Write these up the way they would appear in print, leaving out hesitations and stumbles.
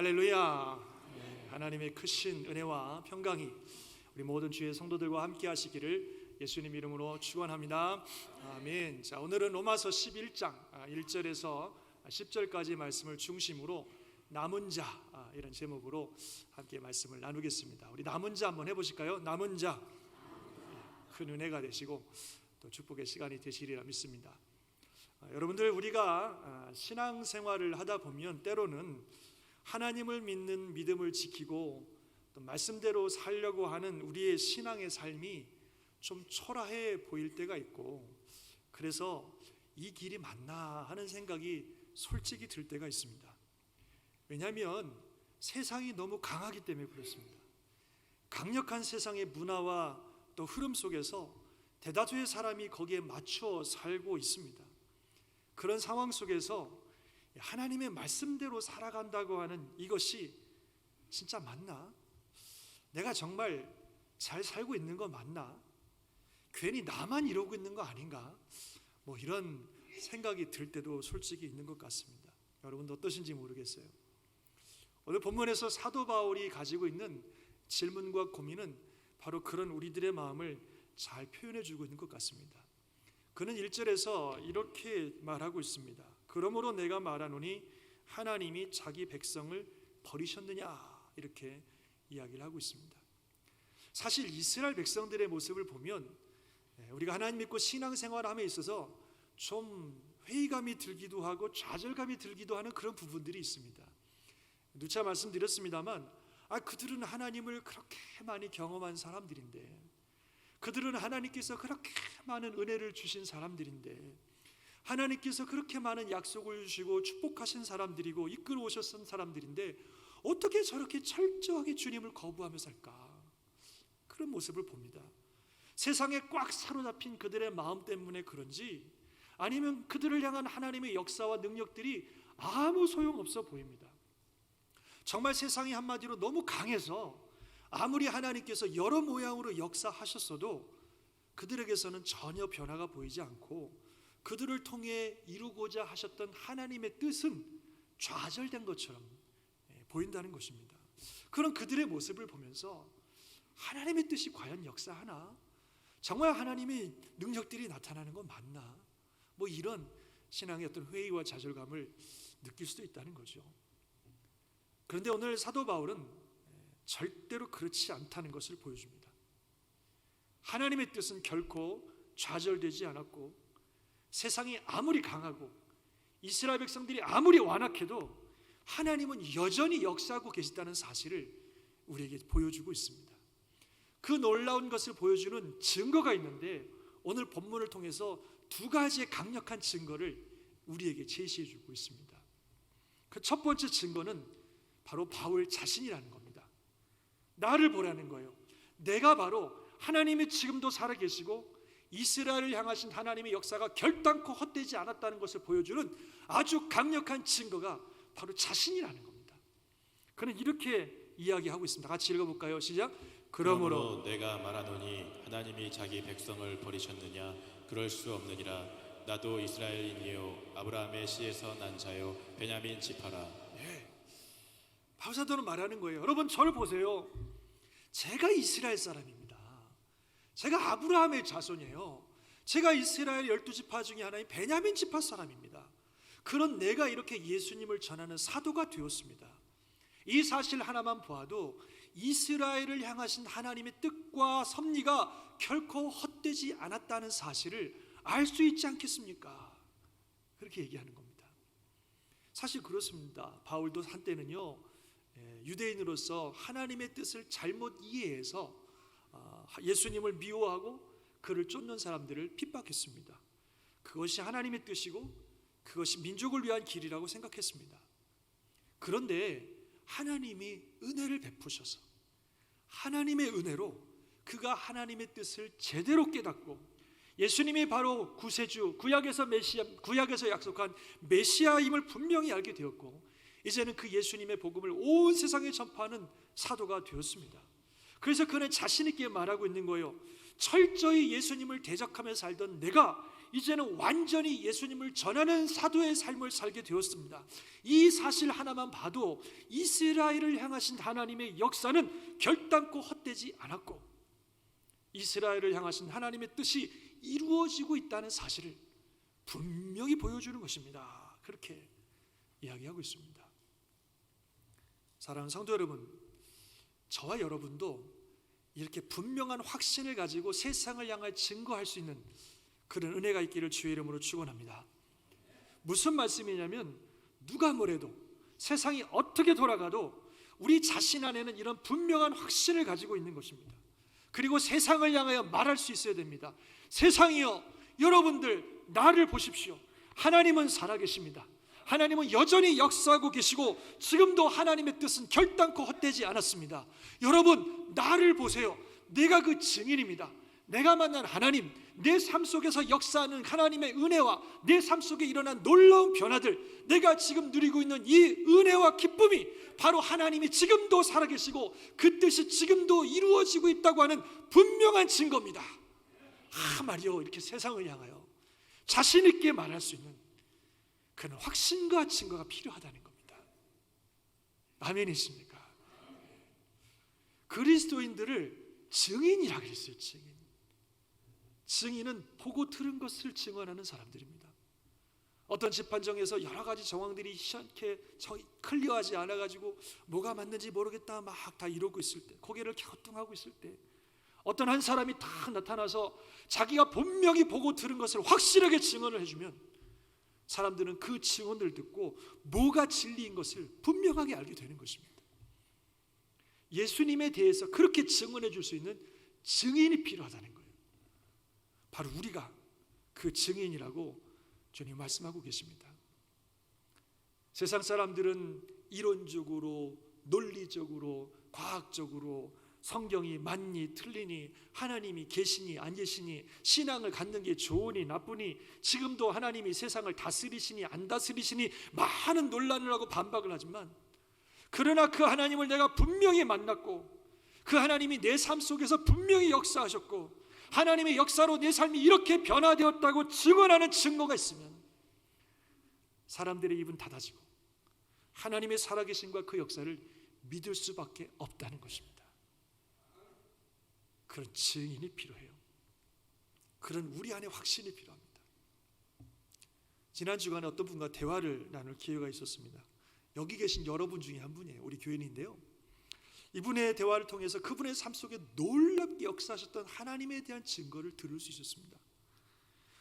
할렐루야. 하나님의 크신 은혜와 평강이 우리 모든 주의 성도들과 함께 하시기를 예수님 이름으로 축원합니다. 아멘. 자, 오늘은 로마서 11장 1절에서 10절까지 말씀을 중심으로 남은 자, 이런 제목으로 함께 말씀을 나누겠습니다. 우리 남은 자 한번 해보실까요? 남은 자. 큰 은혜가 되시고 또 축복의 시간이 되시리라 믿습니다. 여러분들, 우리가 신앙생활을 하다 보면 때로는 하나님을 믿는 믿음을 지키고 또 말씀대로 살려고 하는 우리의 신앙의 삶이 좀 초라해 보일 때가 있고, 그래서 이 길이 맞나 하는 생각이 솔직히 들 때가 있습니다. 왜냐하면 세상이 너무 강하기 때문에 그렇습니다. 강력한 세상의 문화와 또 흐름 속에서 대다수의 사람이 거기에 맞춰 살고 있습니다. 그런 상황 속에서 하나님의 말씀대로 살아간다고 하는 이것이 진짜 맞나? 내가 정말 잘 살고 있는 거 맞나? 괜히 나만 이러고 있는 거 아닌가? 이런 생각이 들 때도 솔직히 있는 것 같습니다. 여러분도 어떠신지 모르겠어요. 오늘 본문에서 사도 바울이 가지고 있는 질문과 고민은 바로 그런 우리들의 마음을 잘 표현해 주고 있는 것 같습니다. 그는 1절에서 이렇게 말하고 있습니다. 그러므로 내가 말하노니 하나님이 자기 백성을 버리셨느냐, 이렇게 이야기를 하고 있습니다. 사실 이스라엘 백성들의 모습을 보면 우리가 하나님 믿고 신앙생활함에 있어서 좀 회의감이 들기도 하고 좌절감이 들기도 하는 그런 부분들이 있습니다. 누차 말씀드렸습니다만 그들은 하나님을 그렇게 많이 경험한 사람들인데, 그들은 하나님께서 그렇게 많은 은혜를 주신 사람들인데, 하나님께서 그렇게 많은 약속을 주시고 축복하신 사람들이고 이끌어 오셨던 사람들인데 어떻게 저렇게 철저하게 주님을 거부하며 살까? 그런 모습을 봅니다. 세상에 꽉 사로잡힌 그들의 마음 때문에 그런지, 아니면 그들을 향한 하나님의 역사와 능력들이 아무 소용없어 보입니다. 정말 세상이 한마디로 너무 강해서 아무리 하나님께서 여러 모양으로 역사하셨어도 그들에게서는 전혀 변화가 보이지 않고, 그들을 통해 이루고자 하셨던 하나님의 뜻은 좌절된 것처럼 보인다는 것입니다. 그런 그들의 모습을 보면서 하나님의 뜻이 과연 역사하나? 정말 하나님의 능력들이 나타나는 건 맞나? 이런 신앙의 어떤 회의와 좌절감을 느낄 수도 있다는 거죠. 그런데 오늘 사도 바울은 절대로 그렇지 않다는 것을 보여줍니다. 하나님의 뜻은 결코 좌절되지 않았고, 세상이 아무리 강하고 이스라엘 백성들이 아무리 완악해도 하나님은 여전히 역사하고 계시다는 사실을 우리에게 보여주고 있습니다. 그 놀라운 것을 보여주는 증거가 있는데, 오늘 본문을 통해서 두 가지의 강력한 증거를 우리에게 제시해 주고 있습니다. 그 첫 번째 증거는 바로 바울 자신이라는 겁니다. 나를 보라는 거예요. 내가 바로 하나님이 지금도 살아계시고 이스라엘을 향하신 하나님의 역사가 결단코 헛되지 않았다는 것을 보여주는 아주 강력한 증거가 바로 자신이라는 겁니다. 그는 이렇게 이야기하고 있습니다. 같이 읽어볼까요? 시작. 그러므로 내가 말하노니 하나님이 자기 백성을 버리셨느냐? 그럴 수 없느니라. 나도 이스라엘인이요 아브라함의 씨에서 난 자요 베냐민 지파라. 바울 사도는 말하는 거예요. 여러분, 저를 보세요. 제가 이스라엘 사람입니다. 제가 아브라함의 자손이에요. 제가 이스라엘 12지파 중에 하나인 베냐민 지파 사람입니다. 그런 내가 이렇게 예수님을 전하는 사도가 되었습니다. 이 사실 하나만 보아도 이스라엘을 향하신 하나님의 뜻과 섭리가 결코 헛되지 않았다는 사실을 알 수 있지 않겠습니까? 그렇게 얘기하는 겁니다. 사실 그렇습니다. 바울도 한때는요, 유대인으로서 하나님의 뜻을 잘못 이해해서 예수님을 미워하고 그를 쫓는 사람들을 핍박했습니다. 그것이 하나님의 뜻이고 그것이 민족을 위한 길이라고 생각했습니다. 그런데 하나님이 은혜를 베푸셔서 하나님의 은혜로 그가 하나님의 뜻을 제대로 깨닫고, 예수님이 바로 구세주, 구약에서 약속한 메시아임을 분명히 알게 되었고, 이제는 그 예수님의 복음을 온 세상에 전파하는 사도가 되었습니다. 그래서 그는 자신 있게 말하고 있는 거예요. 철저히 예수님을 대적하며 살던 내가 이제는 완전히 예수님을 전하는 사도의 삶을 살게 되었습니다. 이 사실 하나만 봐도 이스라엘을 향하신 하나님의 역사는 결단코 헛되지 않았고 이스라엘을 향하신 하나님의 뜻이 이루어지고 있다는 사실을 분명히 보여주는 것입니다. 그렇게 이야기하고 있습니다. 사랑하는 성도 여러분, 저와 여러분도 이렇게 분명한 확신을 가지고 세상을 향해 증거할 수 있는 그런 은혜가 있기를 주의 이름으로 축원합니다. 무슨 말씀이냐면 누가 뭐래도 세상이 어떻게 돌아가도 우리 자신 안에는 이런 분명한 확신을 가지고 있는 것입니다. 그리고 세상을 향하여 말할 수 있어야 됩니다. 세상이여, 여러분들 나를 보십시오. 하나님은 살아계십니다. 하나님은 여전히 역사하고 계시고 지금도 하나님의 뜻은 결단코 헛되지 않았습니다. 여러분 나를 보세요. 내가 그 증인입니다. 내가 만난 하나님, 내 삶 속에서 역사하는 하나님의 은혜와 내 삶 속에 일어난 놀라운 변화들, 내가 지금 누리고 있는 이 은혜와 기쁨이 바로 하나님이 지금도 살아계시고 그 뜻이 지금도 이루어지고 있다고 하는 분명한 증거입니다. 말이요, 이렇게 세상을 향하여 자신 있게 말할 수 있는 그런 확신과 증거가 필요하다는 겁니다. 아멘이십니까? 그리스도인들을 증인이라고 했어요. 증인은 보고 들은 것을 증언하는 사람들입니다. 어떤 재판정에서 여러 가지 정황들이 희한하게 클리어하지 않아가지고 뭐가 맞는지 모르겠다 막 다 이러고 있을 때, 고개를 갸우뚱하고 있을 때 어떤 한 사람이 다 나타나서 자기가 분명히 보고 들은 것을 확실하게 증언을 해주면 사람들은 그 증언을 듣고 뭐가 진리인 것을 분명하게 알게 되는 것입니다. 예수님에 대해서 그렇게 증언해 줄 수 있는 증인이 필요하다는 거예요. 바로 우리가 그 증인이라고 주님 말씀하고 계십니다. 세상 사람들은 이론적으로, 논리적으로, 과학적으로 성경이 맞니 틀리니, 하나님이 계시니 안 계시니, 신앙을 갖는 게 좋으니 나쁘니, 지금도 하나님이 세상을 다스리시니 안 다스리시니 많은 논란을 하고 반박을 하지만, 그러나 그 하나님을 내가 분명히 만났고 그 하나님이 내 삶 속에서 분명히 역사하셨고 하나님의 역사로 내 삶이 이렇게 변화되었다고 증언하는 증거가 있으면 사람들의 입은 닫아지고 하나님의 살아계심과 그 역사를 믿을 수밖에 없다는 것입니다. 그런 증인이 필요해요. 그런 우리 안에 확신이 필요합니다. 지난 주간에 어떤 분과 대화를 나눌 기회가 있었습니다. 여기 계신 여러분 중에 한 분이에요. 우리 교인인데요, 이분의 대화를 통해서 그분의 삶 속에 놀랍게 역사하셨던 하나님에 대한 증거를 들을 수 있었습니다.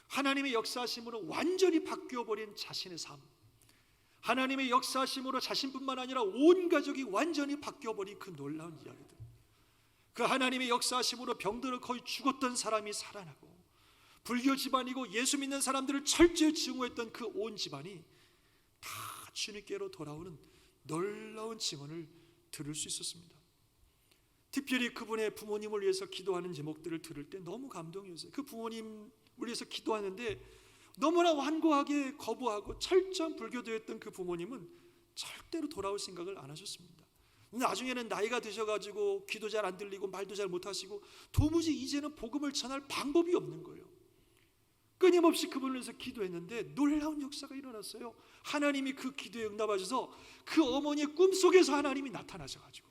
하나님의 역사하심으로 완전히 바뀌어버린 자신의 삶, 하나님의 역사하심으로 자신뿐만 아니라 온 가족이 완전히 바뀌어버린 그 놀라운 이야기들, 그 하나님의 역사하심으로 병들어 거의 죽었던 사람이 살아나고 불교 집안이고 예수 믿는 사람들을 철저히 증오했던 그 온 집안이 다 주님께로 돌아오는 놀라운 증언을 들을 수 있었습니다. 특별히 그분의 부모님을 위해서 기도하는 제목들을 들을 때 너무 감동이었어요. 그 부모님을 위해서 기도하는데 너무나 완고하게 거부하고 철저한 불교도였던 그 부모님은 절대로 돌아올 생각을 안 하셨습니다. 나중에는 나이가 드셔가지고 귀도 잘 안 들리고 말도 잘 못하시고 도무지 이제는 복음을 전할 방법이 없는 거예요. 끊임없이 그분을 위해서 기도했는데 놀라운 역사가 일어났어요. 하나님이 그 기도에 응답하셔서 그 어머니의 꿈속에서 하나님이 나타나셔가지고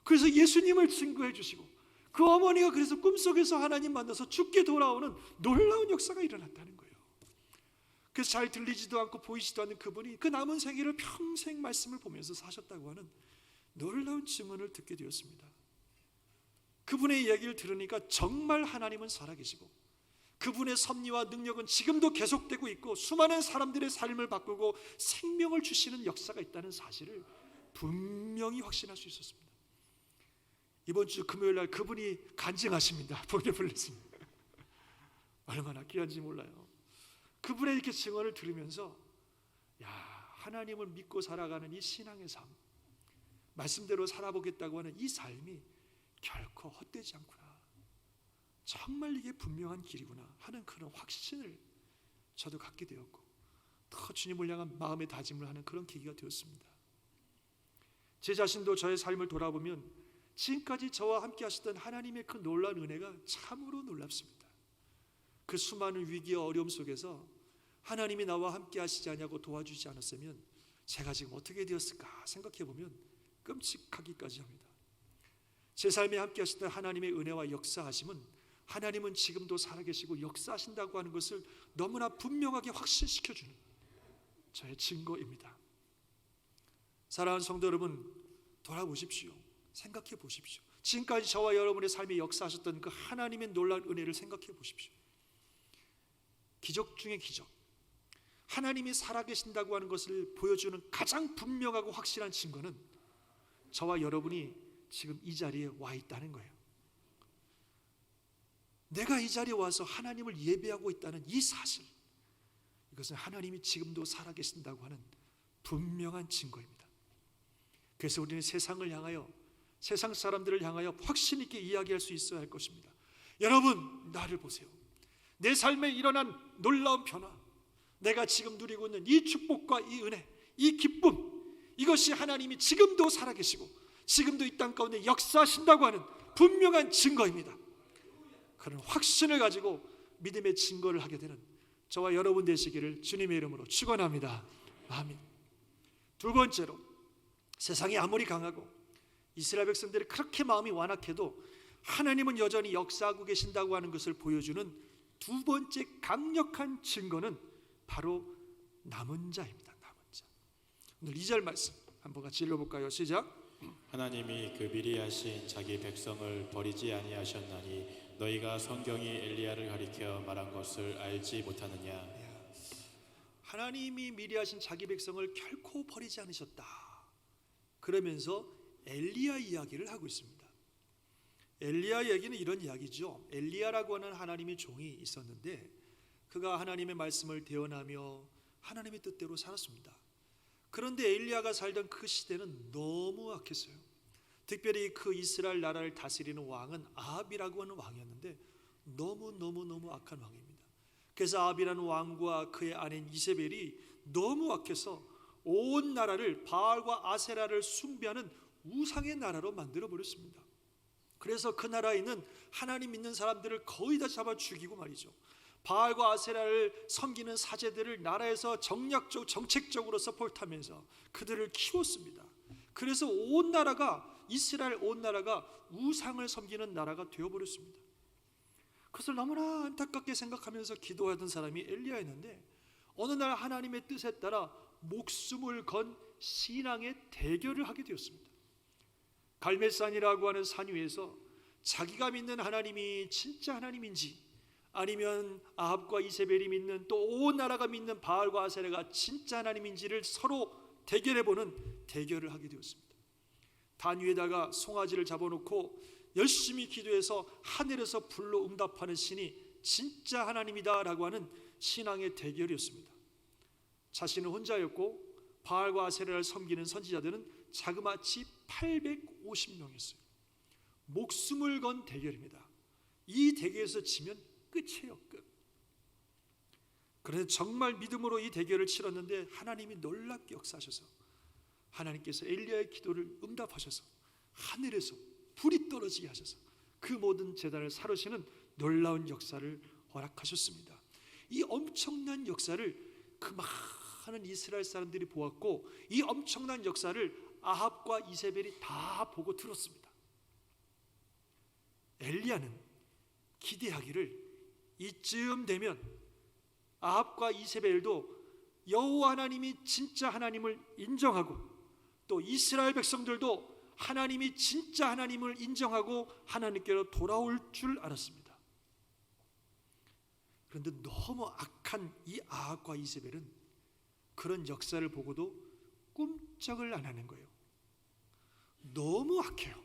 그래서 예수님을 증거해 주시고 그 어머니가 그래서 꿈속에서 하나님 만나서 죽게 돌아오는 놀라운 역사가 일어났다는 거예요. 그래서 잘 들리지도 않고 보이지도 않는 그분이 그 남은 생애를 평생 말씀을 보면서 사셨다고 하는 놀라운 증언을 듣게 되었습니다. 그분의 이야기를 들으니까 정말 하나님은 살아계시고 그분의 섭리와 능력은 지금도 계속되고 있고 수많은 사람들의 삶을 바꾸고 생명을 주시는 역사가 있다는 사실을 분명히 확신할 수 있었습니다. 이번 주 금요일 날 그분이 간증하십니다. 본에 불렀습니다. 얼마나 귀한지 몰라요. 그분의 이렇게 증언을 들으면서 하나님을 믿고 살아가는 이 신앙의 삶, 말씀대로 살아보겠다고 하는 이 삶이 결코 헛되지 않구나, 정말 이게 분명한 길이구나 하는 그런 확신을 저도 갖게 되었고 더 주님을 향한 마음의 다짐을 하는 그런 계기가 되었습니다. 제 자신도 저의 삶을 돌아보면 지금까지 저와 함께 하셨던 하나님의 그 놀라운 은혜가 참으로 놀랍습니다. 그 수많은 위기와 어려움 속에서 하나님이 나와 함께 하시지 않냐고 도와주지 않았으면 제가 지금 어떻게 되었을까 생각해 보면 끔찍하기까지 합니다. 제 삶에 함께 하시던 하나님의 은혜와 역사하심은 하나님은 지금도 살아계시고 역사하신다고 하는 것을 너무나 분명하게 확신시켜주는 저의 증거입니다. 사랑하는 성도 여러분, 돌아보십시오. 생각해 보십시오. 지금까지 저와 여러분의 삶에 역사하셨던 그 하나님의 놀라운 은혜를 생각해 보십시오. 기적 중의 기적, 하나님이 살아계신다고 하는 것을 보여주는 가장 분명하고 확실한 증거는 저와 여러분이 지금 이 자리에 와 있다는 거예요. 내가 이 자리에 와서 하나님을 예배하고 있다는 이 사실, 이것은 하나님이 지금도 살아계신다고 하는 분명한 증거입니다. 그래서 우리는 세상을 향하여, 세상 사람들을 향하여 확신 있게 이야기할 수 있어야 할 것입니다. 여러분, 나를 보세요. 내 삶에 일어난 놀라운 변화, 내가 지금 누리고 있는 이 축복과 이 은혜, 이 기쁨, 이것이 하나님이 지금도 살아계시고 지금도 이 땅 가운데 역사하신다고 하는 분명한 증거입니다. 그런 확신을 가지고 믿음의 증거를 하게 되는 저와 여러분 되시기를 주님의 이름으로 축원합니다. 아멘. 두 번째로, 세상이 아무리 강하고 이스라엘 백성들이 그렇게 마음이 완악해도 하나님은 여전히 역사하고 계신다고 하는 것을 보여주는 두 번째 강력한 증거는 바로 남은 자입니다. 남은 자. 오늘 2절 말씀 한번 같이 읽어볼까요? 시작. 하나님이 그 미리 하신 자기 백성을 버리지 아니하셨나니 너희가 성경이 엘리야를 가리켜 말한 것을 알지 못하느냐. 하나님이 미리 하신 자기 백성을 결코 버리지 않으셨다. 그러면서 엘리야 이야기를 하고 있습니다. 엘리야 얘기는 이런 이야기죠. 엘리야라고 하는 하나님의 종이 있었는데 그가 하나님의 말씀을 대언하며 하나님의 뜻대로 살았습니다. 그런데 엘리야가 살던 그 시대는 너무 악했어요. 특별히 그 이스라엘 나라를 다스리는 왕은 아합이라고 하는 왕이었는데 너무 악한 왕입니다. 그래서 아합이라는 왕과 그의 아내인 이세벨이 너무 악해서 온 나라를 바알과 아세라를 숭배하는 우상의 나라로 만들어 버렸습니다. 그래서 그 나라에 있는 하나님 믿는 사람들을 거의 다 잡아 죽이고 말이죠. 바알과 아세라를 섬기는 사제들을 나라에서 정책적으로 서포트하면서 그들을 키웠습니다. 그래서 온 나라가, 이스라엘 온 나라가 우상을 섬기는 나라가 되어버렸습니다. 그것을 너무나 안타깝게 생각하면서 기도하던 사람이 엘리야였는데 어느 날 하나님의 뜻에 따라 목숨을 건 신앙의 대결을 하게 되었습니다. 갈멜산이라고 하는 산 위에서 자기가 믿는 하나님이 진짜 하나님인지 아니면 아합과 이세벨이 믿는 또 온 나라가 믿는 바알과 아세라가 진짜 하나님인지를 서로 대결해보는 대결을 하게 되었습니다. 단 위에다가 송아지를 잡아놓고 열심히 기도해서 하늘에서 불로 응답하는 신이 진짜 하나님이다라고 하는 신앙의 대결이었습니다. 자신은 혼자였고 바알과 아세라를 섬기는 선지자들은 자그마치 850명이었어요. 목숨을 건 대결입니다. 이 대결에서 지면 끝이에요. 끝. 그런데 정말 믿음으로 이 대결을 치렀는데 하나님이 놀랍게 역사하셔서 하나님께서 엘리야의 기도를 응답하셔서 하늘에서 불이 떨어지게 하셔서 그 모든 제단을 사르시는 놀라운 역사를 허락하셨습니다. 이 엄청난 역사를 그 많은 이스라엘 사람들이 보았고 이 엄청난 역사를 아합과 이세벨이 다 보고 들었습니다. 엘리야는 기대하기를 이쯤 되면 아합과 이세벨도 여호와 하나님이 진짜 하나님을 인정하고 또 이스라엘 백성들도 하나님이 진짜 하나님을 인정하고 하나님께로 돌아올 줄 알았습니다. 그런데 너무 악한 이 아합과 이세벨은 그런 역사를 보고도 꿈쩍을 안 하는 거예요. 너무 악해요.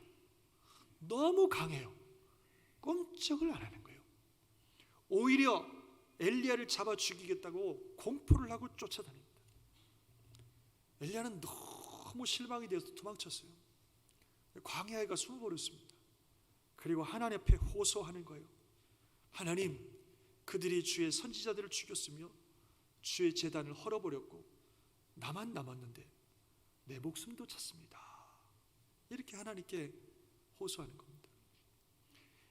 너무 강해요. 꿈쩍을 안 하는 거예요. 오히려 엘리야를 잡아 죽이겠다고 공포를 하고 쫓아다닙니다. 엘리야는 너무 실망이 되어서 도망쳤어요. 광야에 가 숨어버렸습니다. 그리고 하나님 앞에 호소하는 거예요. 하나님, 그들이 주의 선지자들을 죽였으며 주의 제단을 헐어버렸고 나만 남았는데 내 목숨도 찾습니다. 이렇게 하나님께 호소하는 겁니다.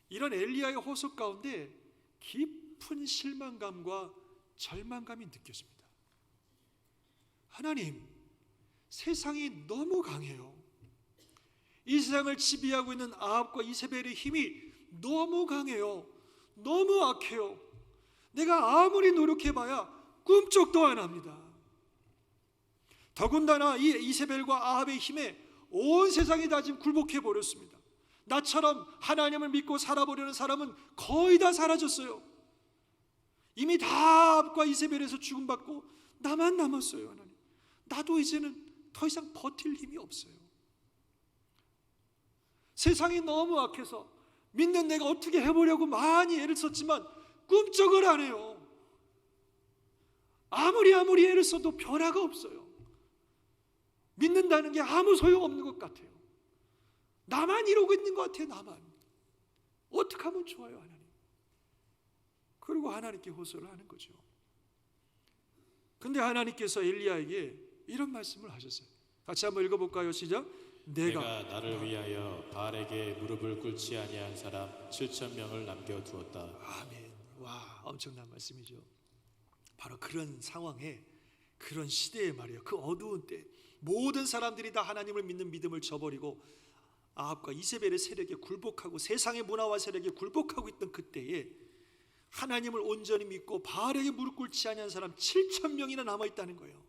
이런 엘리야의 호소 가운데 깊은 깊은 실망감과 절망감이 느껴집니다. 하나님, 세상이 너무 강해요. 이 세상을 지배하고 있는 아합과 이세벨의 힘이 너무 강해요. 너무 악해요. 내가 아무리 노력해봐야 꿈쩍도 안 합니다. 더군다나 이 이세벨과 아합의 힘에 온 세상이 다 지금 굴복해버렸습니다. 나처럼 하나님을 믿고 살아보려는 사람은 거의 다 사라졌어요. 이미 다 아합과 이세벨에서 죽음받고 나만 남았어요. 하나님, 나도 이제는 더 이상 버틸 힘이 없어요. 세상이 너무 악해서 믿는 내가 어떻게 해보려고 많이 애를 썼지만 꿈쩍을 안 해요. 아무리 애를 써도 변화가 없어요. 믿는다는 게 아무 소용없는 것 같아요. 나만 이러고 있는 것 같아요. 나만. 어떻게 하면 좋아요, 하나님? 그리고 하나님께 호소를 하는 거죠. 근데 하나님께서 엘리야에게 이런 말씀을 하셨어요. 같이 한번 읽어볼까요? 시작. 내가 나를 위하여 바알에게 무릎을 꿇지 아니한 사람 7,000명을 남겨두었다. 아멘. 와, 엄청난 말씀이죠. 바로 그런 상황에, 그런 시대에 말이에요. 그 어두운 때 모든 사람들이 다 하나님을 믿는 믿음을 저버리고 아합과 이세벨의 세력에 굴복하고 세상의 문화와 세력에 굴복하고 있던 그때에 하나님을 온전히 믿고 바알에게 무릎 꿇지 아니한 사람 7,000명이나 남아있다는 거예요.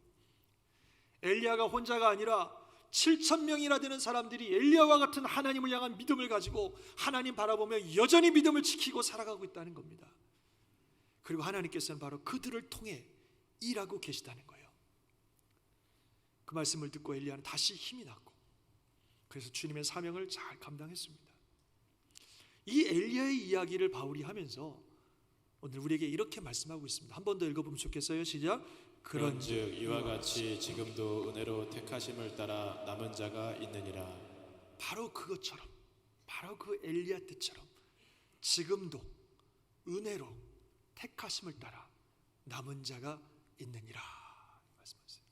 엘리야가 혼자가 아니라 7,000명이나 되는 사람들이 엘리야와 같은 하나님을 향한 믿음을 가지고 하나님 바라보며 여전히 믿음을 지키고 살아가고 있다는 겁니다. 그리고 하나님께서는 바로 그들을 통해 일하고 계시다는 거예요. 그 말씀을 듣고 엘리야는 다시 힘이 났고, 그래서 주님의 사명을 잘 감당했습니다. 이 엘리야의 이야기를 바울이 하면서 오늘 우리에게 이렇게 말씀하고 있습니다. 한 번 더 읽어보면 좋겠어요. 시작. 그런즉 이와 같이 지금도 은혜로 택하심을 따라 남은 자가 있느니라. 바로 그것처럼, 바로 그 엘리야 때처럼 지금도 은혜로 택하심을 따라 남은 자가 있느니라 말씀하세요.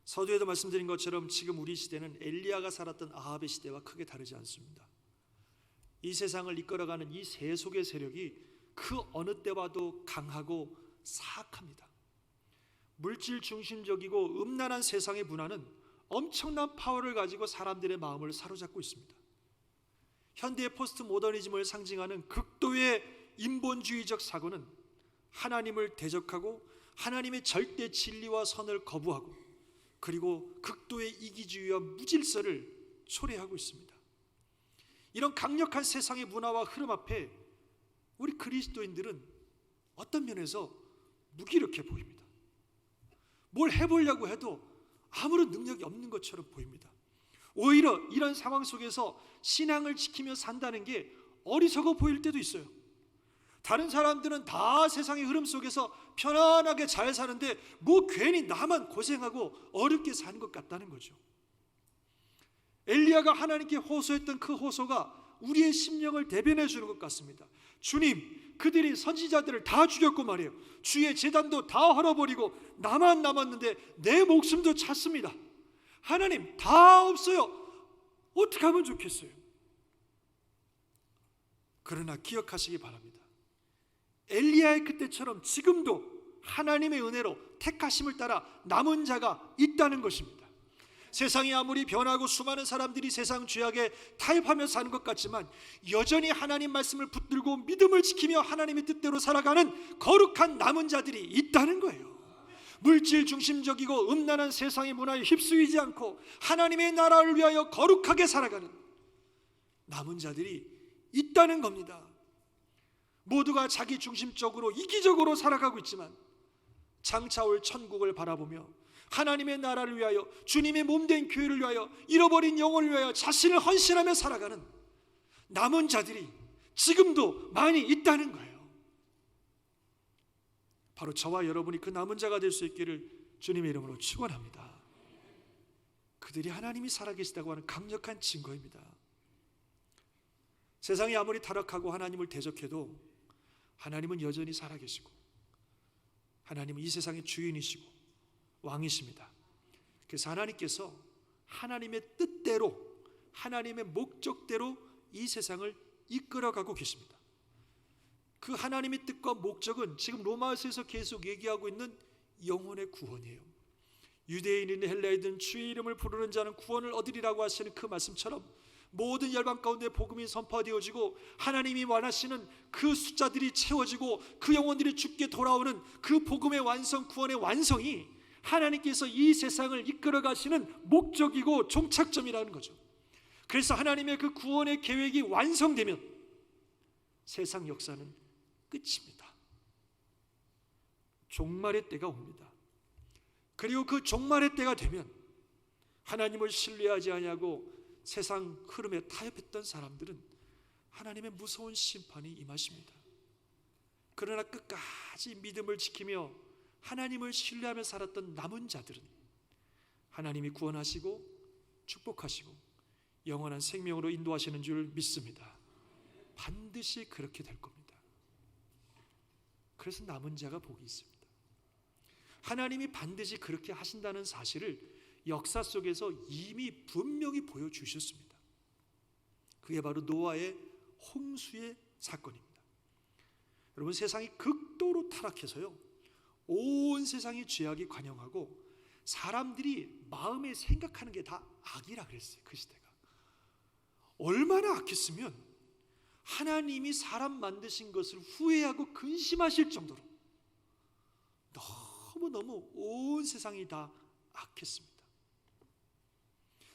서두에도 말씀드린 것처럼 지금 우리 시대는 엘리야가 살았던 아합의 시대와 크게 다르지 않습니다. 이 세상을 이끌어가는 이 세속의 세력이 그 어느 때와도 강하고 사악합니다. 물질 중심적이고 음란한 세상의 문화는 엄청난 파워를 가지고 사람들의 마음을 사로잡고 있습니다. 현대의 포스트 모더니즘을 상징하는 극도의 인본주의적 사고는 하나님을 대적하고 하나님의 절대 진리와 선을 거부하고 그리고 극도의 이기주의와 무질서를 초래하고 있습니다. 이런 강력한 세상의 문화와 흐름 앞에 우리 그리스도인들은 어떤 면에서 무기력해 보입니다. 뭘 해보려고 해도 아무런 능력이 없는 것처럼 보입니다. 오히려 이런 상황 속에서 신앙을 지키며 산다는 게 어리석어 보일 때도 있어요. 다른 사람들은 다 세상의 흐름 속에서 편안하게 잘 사는데 뭐 괜히 나만 고생하고 어렵게 사는 것 같다는 거죠. 엘리야가 하나님께 호소했던 그 호소가 우리의 심령을 대변해 주는 것 같습니다. 주님, 그들이 선지자들을 다 죽였고 말이에요. 주의 제단도 다 헐어버리고 나만 남았는데 내 목숨도 찼습니다. 하나님, 다 없어요. 어떻게 하면 좋겠어요? 그러나 기억하시기 바랍니다. 엘리야의 그때처럼 지금도 하나님의 은혜로 택하심을 따라 남은 자가 있다는 것입니다. 세상이 아무리 변하고 수많은 사람들이 세상 죄악에 타협하며 사는 것 같지만 여전히 하나님 말씀을 붙들고 믿음을 지키며 하나님의 뜻대로 살아가는 거룩한 남은 자들이 있다는 거예요. 물질 중심적이고 음란한 세상의 문화에 휩쓰이지 않고 하나님의 나라를 위하여 거룩하게 살아가는 남은 자들이 있다는 겁니다. 모두가 자기 중심적으로 이기적으로 살아가고 있지만 장차 올 천국을 바라보며 하나님의 나라를 위하여 주님의 몸된 교회를 위하여 잃어버린 영혼을 위하여 자신을 헌신하며 살아가는 남은 자들이 지금도 많이 있다는 거예요. 바로 저와 여러분이 그 남은 자가 될 수 있기를 주님의 이름으로 축원합니다. 그들이 하나님이 살아계시다고 하는 강력한 증거입니다. 세상이 아무리 타락하고 하나님을 대적해도 하나님은 여전히 살아계시고 하나님은 이 세상의 주인이시고 왕이십니다. 그래서 하나님께서 하나님의 뜻대로 하나님의 목적대로 이 세상을 이끌어가고 계십니다. 그 하나님의 뜻과 목적은 지금 로마서에서 계속 얘기하고 있는 영혼의 구원이에요. 유대인이든 헬라이든 주의 이름을 부르는 자는 구원을 얻으리라고 하시는 그 말씀처럼 모든 열방 가운데 복음이 선포되어지고 하나님이 원하시는 그 숫자들이 채워지고 그 영혼들이 주께 돌아오는 그 복음의 완성, 구원의 완성이 하나님께서 이 세상을 이끌어 가시는 목적이고 종착점이라는 거죠. 그래서 하나님의 그 구원의 계획이 완성되면 세상 역사는 끝입니다. 종말의 때가 옵니다. 그리고 그 종말의 때가 되면 하나님을 신뢰하지 아니하고 세상 흐름에 타협했던 사람들은 하나님의 무서운 심판이 임하십니다. 그러나 끝까지 믿음을 지키며 하나님을 신뢰하며 살았던 남은 자들은 하나님이 구원하시고 축복하시고 영원한 생명으로 인도하시는 줄 믿습니다. 반드시 그렇게 될 겁니다. 그래서 남은 자가 복이 있습니다. 하나님이 반드시 그렇게 하신다는 사실을 역사 속에서 이미 분명히 보여주셨습니다. 그게 바로 노아의 홍수의 사건입니다. 여러분, 세상이 극도로 타락해서요, 온 세상이 죄악이 관영하고 사람들이 마음에 생각하는 게 다 악이라 그랬어요. 그 시대가 얼마나 악했으면 하나님이 사람 만드신 것을 후회하고 근심하실 정도로 너무너무 온 세상이 다 악했습니다.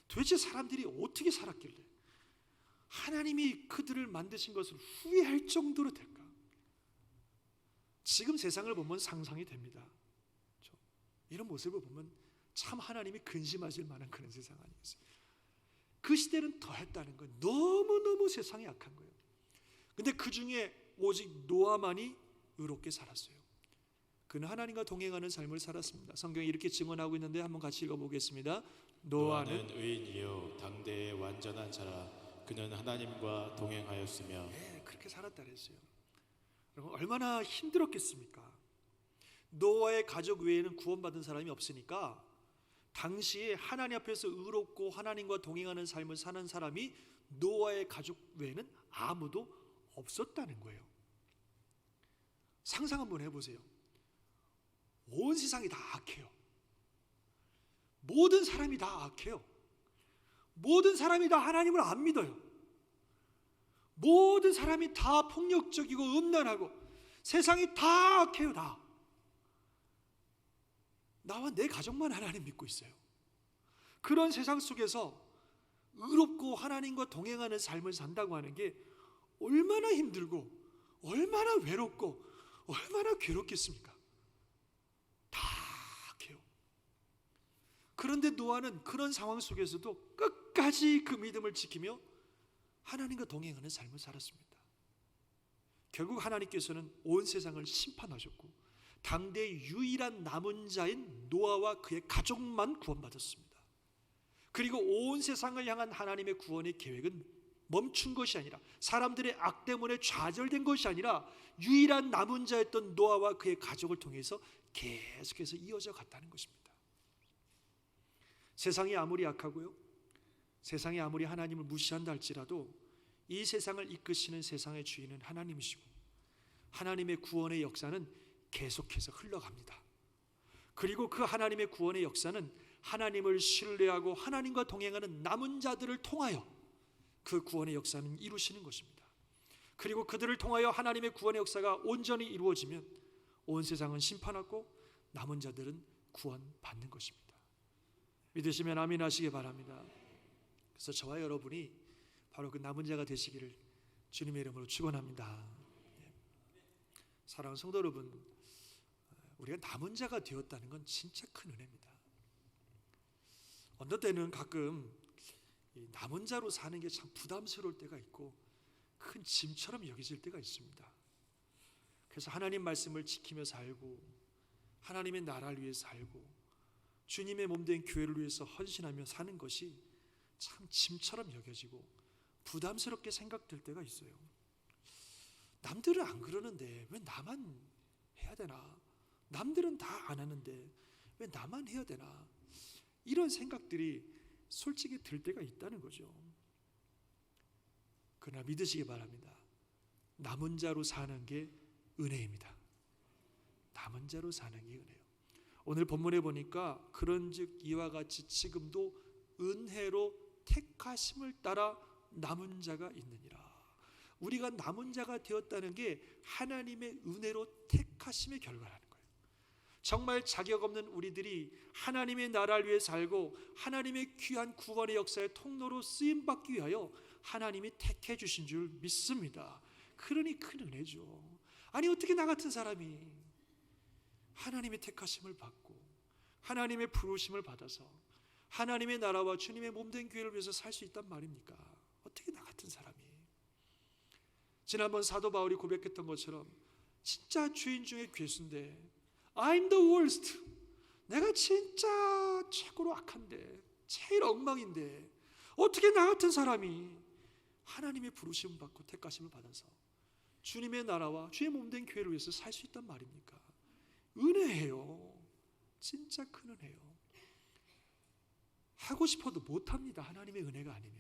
도대체 사람들이 어떻게 살았길래 하나님이 그들을 만드신 것을 후회할 정도로 될까? 지금 세상을 보면 상상이 됩니다. 이런 모습을 보면 참 하나님이 근심하실 만한 그런 세상 아니겠어요? 그 시대는 더 했다는 거예요. 너무너무 세상이 악한 거예요. 근데 그 중에 오직 노아만이 의롭게 살았어요. 그는 하나님과 동행하는 삶을 살았습니다. 성경이 이렇게 증언하고 있는데 한번 같이 읽어보겠습니다. 노아는 의인이요 당대의 완전한 자라. 그는 하나님과 동행하였으며. 네, 그렇게 살았다 그랬어요. 여러분, 얼마나 힘들었겠습니까? 노아의 가족 외에는 구원받은 사람이 없으니까 당시에 하나님 앞에서 의롭고 하나님과 동행하는 삶을 사는 사람이 노아의 가족 외에는 아무도 없었다는 거예요. 상상 한번 해보세요. 온 세상이 다 악해요. 모든 사람이 다 악해요. 모든 사람이 다 하나님을 안 믿어요. 모든 사람이 다 폭력적이고 음란하고 세상이 다 악해요. 다. 나와 내 가족만 하나님 믿고 있어요. 그런 세상 속에서 의롭고 하나님과 동행하는 삶을 산다고 하는 게 얼마나 힘들고 얼마나 외롭고 얼마나 괴롭겠습니까? 다 악해요. 그런데 노아는 그런 상황 속에서도 끝까지 그 믿음을 지키며 하나님과 동행하는 삶을 살았습니다. 결국 하나님께서는 온 세상을 심판하셨고 당대의 유일한 남은 자인 노아와 그의 가족만 구원받았습니다. 그리고 온 세상을 향한 하나님의 구원의 계획은 멈춘 것이 아니라 사람들의 악 때문에 좌절된 것이 아니라 유일한 남은 자였던 노아와 그의 가족을 통해서 계속해서 이어져 갔다는 것입니다. 세상이 아무리 악하고요, 세상이 아무리 하나님을 무시한다 할지라도 이 세상을 이끄시는 세상의 주인은 하나님이시고 하나님의 구원의 역사는 계속해서 흘러갑니다. 그리고 그 하나님의 구원의 역사는 하나님을 신뢰하고 하나님과 동행하는 남은 자들을 통하여 그 구원의 역사는 이루시는 것입니다. 그리고 그들을 통하여 하나님의 구원의 역사가 온전히 이루어지면 온 세상은 심판하고 남은 자들은 구원받는 것입니다. 믿으시면 아멘 하시기 바랍니다. 그래서 저와 여러분이 바로 그 남은 자가 되시기를 주님의 이름으로 축원합니다. 사랑하는 성도 여러분, 우리가 남은 자가 되었다는 건 진짜 큰 은혜입니다. 어떤 때는 가끔 남은 자로 사는 게 참 부담스러울 때가 있고 큰 짐처럼 여겨질 때가 있습니다. 그래서 하나님 말씀을 지키며 살고 하나님의 나라를 위해 살고 주님의 몸된 교회를 위해서 헌신하며 사는 것이 참 짐처럼 여겨지고 부담스럽게 생각될 때가 있어요. 남들은 안 그러는데 왜 나만 해야 되나? 남들은 다 안 하는데 왜 나만 해야 되나? 이런 생각들이 솔직히 들 때가 있다는 거죠. 그러나 믿으시기 바랍니다. 남은 자로 사는 게 은혜입니다. 남은 자로 사는 게 은혜요. 오늘 본문에 보니까 그런즉 이와 같이 지금도 은혜로 택하심을 따라 남은 자가 있느니라. 우리가 남은 자가 되었다는 게 하나님의 은혜로 택하심의 결과라는 거예요. 정말 자격 없는 우리들이 하나님의 나라를 위해 살고 하나님의 귀한 구원의 역사의 통로로 쓰임받기 위하여 하나님이 택해 주신 줄 믿습니다. 그러니 큰 은혜죠. 아니 어떻게 나 같은 사람이 하나님의 택하심을 받고 하나님의 부르심을 받아서 하나님의 나라와 주님의 몸된 교회를 위해서 살 수 있단 말입니까? 어떻게 나 같은 사람이. 지난번 사도 바울이 고백했던 것처럼 진짜 주인 중에 괴수인데 I'm the worst. 내가 진짜 최고로 악한데 제일 엉망인데 어떻게 나 같은 사람이 하나님의 부르심을 받고 택하심을 받아서 주님의 나라와 주의 몸된 교회를 위해서 살 수 있단 말입니까? 은혜예요. 진짜 큰 은혜요. 하고 싶어도 못합니다. 하나님의 은혜가 아니면.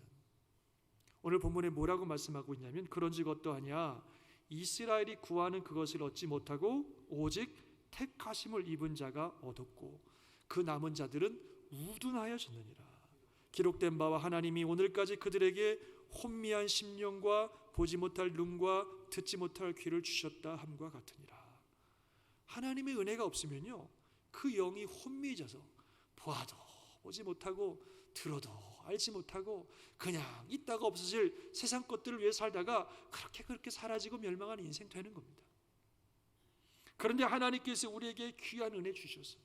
오늘 본문에 뭐라고 말씀하고 있냐면 그런즉 어떠하냐 이스라엘이 구하는 그것을 얻지 못하고 오직 택하심을 입은 자가 얻었고 그 남은 자들은 우둔하여졌느니라. 기록된 바와 하나님이 오늘까지 그들에게 혼미한 심령과 보지 못할 눈과 듣지 못할 귀를 주셨다 함과 같으니라. 하나님의 은혜가 없으면요 그 영이 혼미해져서 보아도 보지 못하고 들어도 알지 못하고 그냥 있다가 없어질 세상 것들을 위해 살다가 그렇게 사라지고 멸망하는 인생 되는 겁니다. 그런데 하나님께서 우리에게 귀한 은혜 주셔서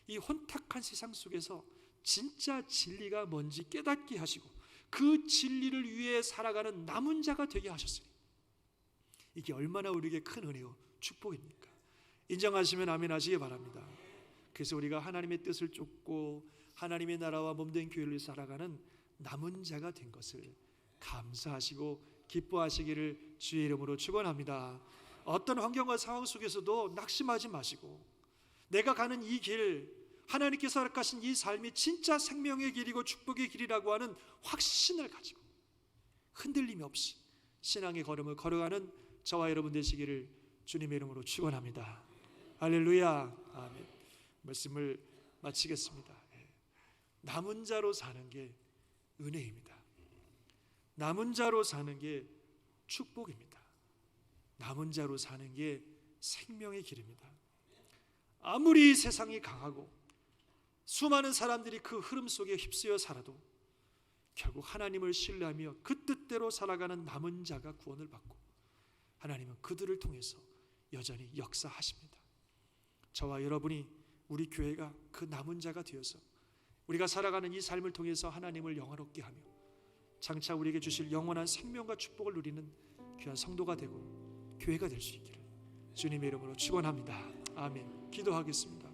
이 혼탁한 세상 속에서 진짜 진리가 뭔지 깨닫게 하시고 그 진리를 위해 살아가는 남은 자가 되게 하셨으니 이게 얼마나 우리에게 큰 은혜요 축복입니까? 인정하시면 아멘 하시기 바랍니다. 그래서 우리가 하나님의 뜻을 쫓고 하나님의 나라와 몸된 교회를 살아가는 남은 자가 된 것을 감사하시고 기뻐하시기를 주의 이름으로 축원합니다. 어떤 환경과 상황 속에서도 낙심하지 마시고 내가 가는 이 길 하나님께서 허락하신 이 삶이 진짜 생명의 길이고 축복의 길이라고 하는 확신을 가지고 흔들림 없이 신앙의 걸음을 걸어가는 저와 여러분 되시기를 주님의 이름으로 축원합니다. 할렐루야. 아멘. 말씀을 마치겠습니다. 남은 자로 사는 게 은혜입니다. 남은 자로 사는 게 축복입니다. 남은 자로 사는 게 생명의 길입니다. 아무리 세상이 강하고 수많은 사람들이 그 흐름 속에 휩쓰여 살아도 결국 하나님을 신뢰하며 그 뜻대로 살아가는 남은 자가 구원을 받고 하나님은 그들을 통해서 여전히 역사하십니다. 저와 여러분이 우리 교회가 그 남은 자가 되어서 우리가 살아가는 이 삶을 통해서 하나님을 영화롭게 하며 장차 우리에게 주실 영원한 생명과 축복을 누리는 귀한 성도가 되고 교회가 될 수 있기를 주님의 이름으로 축원합니다. 아멘. 기도하겠습니다.